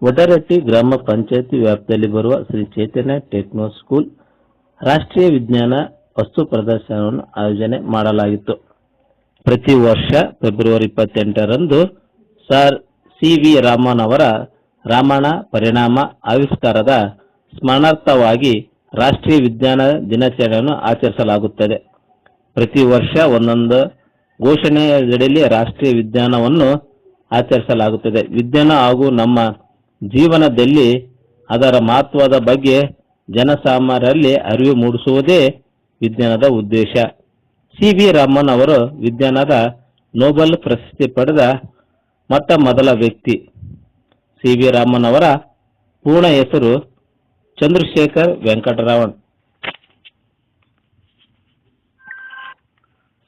ವಡರಟ್ಟಿ ಗ್ರಾಮ ಪಂಚಾಯಿತಿ ವ್ಯಾಪ್ತಿಯಲ್ಲಿ ಬರುವ ಶ್ರೀ ಚೈತನ್ಯ ಟೆಕ್ನೋ ಸ್ಕೂಲ್ ರಾಷ್ಟ್ರೀಯ ವಿಜ್ಞಾನ ವಸ್ತು ಪ್ರದರ್ಶನವನ್ನು ಆಯೋಜನೆ ಮಾಡಲಾಗಿತ್ತು. ಪ್ರತಿ ವರ್ಷ ಫೆಬ್ರವರಿ 28ರಂದು ಸರ್ ಸಿ.ವಿ. ರಾಮನ್ ಅವರ ರಾಮನ ಪರಿಣಾಮ ಆವಿಷ್ಕಾರದ ಸ್ಮರಣಾರ್ಥವಾಗಿ ರಾಷ್ಟ್ರೀಯ ವಿಜ್ಞಾನ ದಿನಾಚರಣೆಯನ್ನು ಆಚರಿಸಲಾಗುತ್ತದೆ. ಪ್ರತಿ ವರ್ಷ ಒಂದೊಂದು ಘೋಷಣೆಯಡಿಯಲ್ಲಿ ರಾಷ್ಟ್ರೀಯ ವಿಜ್ಞಾನವನ್ನು ಆಚರಿಸಲಾಗುತ್ತದೆ. ವಿಜ್ಞಾನ ಹಾಗೂ ನಮ್ಮ ಜೀವನದಲ್ಲಿ ಅದರ ಮಹತ್ವದ ಬಗ್ಗೆ ಜನಸಾಮಾನ್ಯರಲ್ಲಿ ಅರಿವು ಮೂಡಿಸುವುದೇ ವಿಜ್ಞಾನದ ಉದ್ದೇಶ. ಸಿ.ವಿ. ರಾಮನ್ ಅವರು ವಿಜ್ಞಾನದ ನೊಬೆಲ್ ಪ್ರಶಸ್ತಿ ಪಡೆದ ಮೊಟ್ಟ ಮೊದಲ ವ್ಯಕ್ತಿ. ಸಿ.ವಿ. ರಾಮನ್ ಅವರ ಪೂರ್ಣ ಹೆಸರು ಚಂದ್ರಶೇಖರ್ ವೆಂಕಟರಾಮನ್.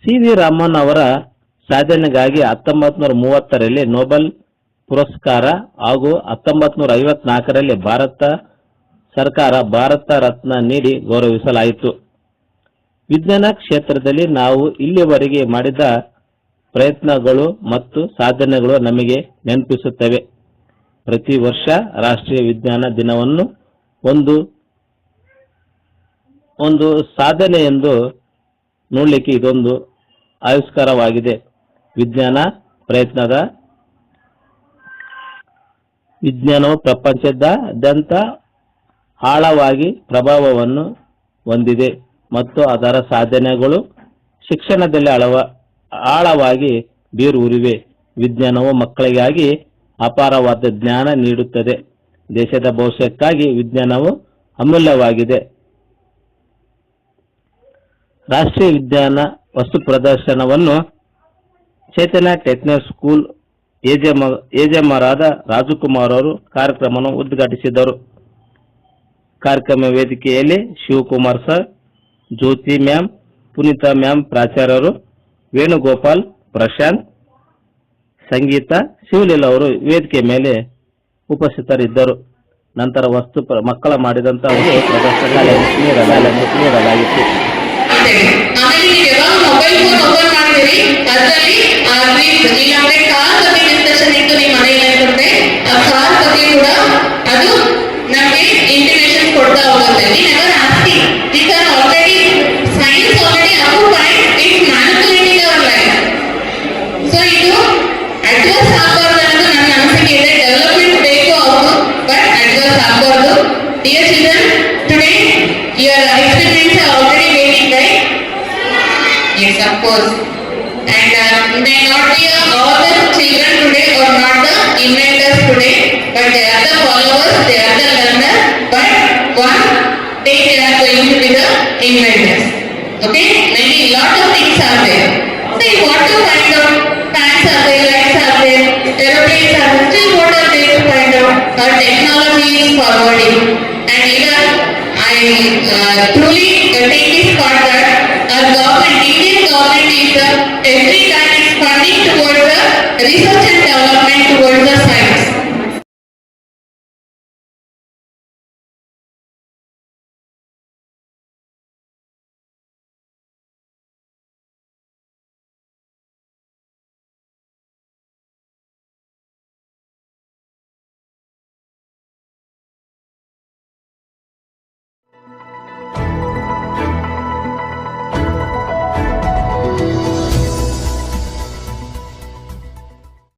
ಸಿ.ವಿ. ರಾಮನ್ ಅವರ ಸಾಧನೆಗಾಗಿ 1930ರಲ್ಲಿ ನೊಬೆಲ್ ಪುರಸ್ಕಾರ ಹಾಗೂ 1954ರಲ್ಲಿ ಭಾರತ ಸರ್ಕಾರ ಭಾರತ ರತ್ನ ನೀಡಿ ಗೌರವಿಸಲಾಯಿತು. ವಿಜ್ಞಾನ ಕ್ಷೇತ್ರದಲ್ಲಿ ನಾವು ಇಲ್ಲಿವರೆಗೆ ಮಾಡಿದ ಪ್ರಯತ್ನಗಳು ಮತ್ತು ಸಾಧನೆಗಳು ನಮಗೆ ನೆನಪಿಸುತ್ತವೆ. ಪ್ರತಿ ವರ್ಷ ರಾಷ್ಟ್ರೀಯ ವಿಜ್ಞಾನ ದಿನವನ್ನು ಒಂದು ಸಾಧನೆ ಎಂದು ನೋಡಲಿಕ್ಕೆ ಇದೊಂದು ಆವಿಷ್ಕಾರವಾಗಿದೆ. ವಿಜ್ಞಾನವು ಪ್ರಪಂಚದಾದ್ಯಂತ ಆಳವಾಗಿ ಪ್ರಭಾವವನ್ನು ಹೊಂದಿದೆ ಮತ್ತು ಅದರ ಸಾಧನೆಗಳು ಶಿಕ್ಷಣದಲ್ಲಿ ಆಳವಾಗಿ ಬೇರೂರಿವೆ. ವಿಜ್ಞಾನವು ಮಕ್ಕಳಿಗಾಗಿ ಅಪಾರವಾದ ಜ್ಞಾನ ನೀಡುತ್ತದೆ. ದೇಶದ ಭವಿಷ್ಯಕ್ಕಾಗಿ ವಿಜ್ಞಾನವು ಅಮೂಲ್ಯವಾಗಿದೆ. ರಾಷ್ಟ್ರೀಯ ವಿಜ್ಞಾನ ವಸ್ತು ಪ್ರದರ್ಶನವನ್ನು ಚೈತನ್ಯ ಟೆಕ್ನೋ ಸ್ಕೂಲ್ ಎಜಮಾನರಾದ ರಾಜಕುಮಾರ್ ಅವರು ಕಾರ್ಯಕ್ರಮವನ್ನು ಉದ್ಘಾಟಿಸಿದರು. ಕಾರ್ಯಕ್ರಮ ವೇದಿಕೆಯಲ್ಲಿ ಶಿವಕುಮಾರ್ ಸರ್, ಜ್ಯೋತಿ ಮ್ಯಾಮ್, ಪುನೀತಾ ಮ್ಯಾಮ್ ಪ್ರಾಚಾರ್ಯರು, ವೇಣುಗೋಪಾಲ್, ಪ್ರಶಾಂತ್, ಸಂಗೀತ, ಶಿವಲೀಲಾ ಅವರು ವೇದಿಕೆ ಮೇಲೆ ಉಪಸ್ಥಿತರಿದ್ದರು. ನಂತರ ಮಕ್ಕಳ ಮಾಡಿದಂತಹ ಪ್ರದರ್ಶನ ನೀಡಲಾಗಿತ್ತು. ಆಮೇಲೆ ನೀವು ಯಾವಾಗ ಮೊಬೈಲ್ ಫೋನ್ ಓಪನ್ ಮಾಡ್ತೀರಿ ಅದರಲ್ಲಿ ಇಲ್ಲಾಂದ್ರೆ ಕಾರ್ ಬಗ್ಗೆ ಡಿಸ್ಕಷನ್ ಇಟ್ಟು ನಿಮ್ಮ ಮನೆಯಲ್ಲಿ ಇರುತ್ತೆ. ಆ ಕಾರ್ ಬಗ್ಗೆ ಕೂಡ ಅದು ನಮಗೆ ಇಂಟಿಮೇಷನ್ ಕೊಡ್ತಾ ಹೋಗುತ್ತೆ. Never asking because already science already approved it's manipulating our life. So ಇದು ಅಡ್ವರ್ಸ್ ಆಗಬಾರ್ದು ಅನ್ನೋದು ನನ್ನ ಅನಿಸಿಕೆ ಇದೆ. ಡೆವಲಪ್ಮೆಂಟ್ ಬೇಕು ಹೌದು, ಬಟ್ ಅಡ್ವರ್ಸ್ ಆಗಬಾರ್ದು. Dear children, today your experiments are already waiting, right? Yes, of course. And may not be all the children today or not the inventors today, but they are the followers, they are the learners, but one day they are going to be the inventors. Okay? Maybe lot of things are there. So you want to find out, fans are there, lights are there, aeroplanes are there, still what are they to find out? Our technology is forwarding. And even I truly take this part that our government, Indian government is every time is funding towards the research and development towards the science.